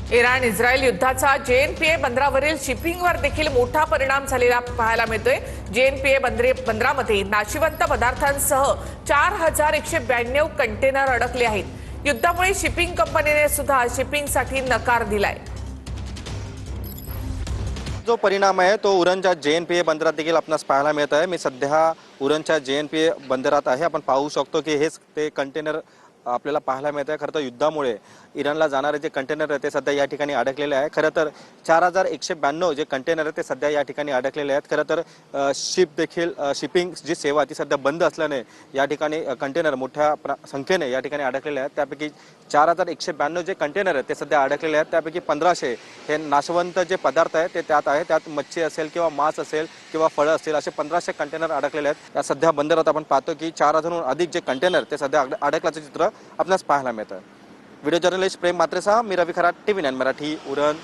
Iran Israel युद्धाचा JNPA बंदरावरील शिपिंगवर देखील मोठा परिणाम झालेला पाहायला मिळतोय। जेएनपीए बंदरामध्ये नाशिवंत पदार्थांसह 4192 कंटेनर अडकले आहेत। युद्धामुळे शिपिंग कंपनीने सुद्धा शिपिंगसाठी नकार दिलाय। जो परिणाम आहे तो उरणच्या जेएनपीए बंदरात देखील आपणास पाहायला मिळत आहे। मी सध्या उरणच्या जेएनपीए बंदरात आहे। आपण पाहू शकतो की हेच ते कंटेनर आपल्याला पाहायला मिळत आहे। खरं तर युद्धामुळे इराणला जाणारे जे कंटेनर आहेत ते सध्या या ठिकाणी अडकलेले आहे। खरं तर 4192 जे कंटेनर आहेत ते सध्या या ठिकाणी अडकलेले आहेत। खरं तर शिपिंग जी सेवा ती सध्या बंद असल्याने या ठिकाणी कंटेनर मोठ्या संख्येने या ठिकाणी अडकलेले आहेत। त्यापैकी 4192 जे कंटेनर आहेत ते सध्या अडकलेले आहेत। त्यापैकी 1500 हे नाशवंत जे पदार्थ आहेत ते त्यात आहे। त्यात मच्छी असेल किंवा मांस असेल किंवा फळं असतील असे 1500 कंटेनर अडकलेले आहेत। या सध्या बंदरात आपण पाहतो की 4000हून अधिक जे कंटेनर ते सध्या अडकल्याचं चित्र आपल्यास पाहायला मिळतं। व्हिडिओ जर्नलिस्ट प्रेम मात्रेसह मी रवी खरात, TV9 मराठी, उरण।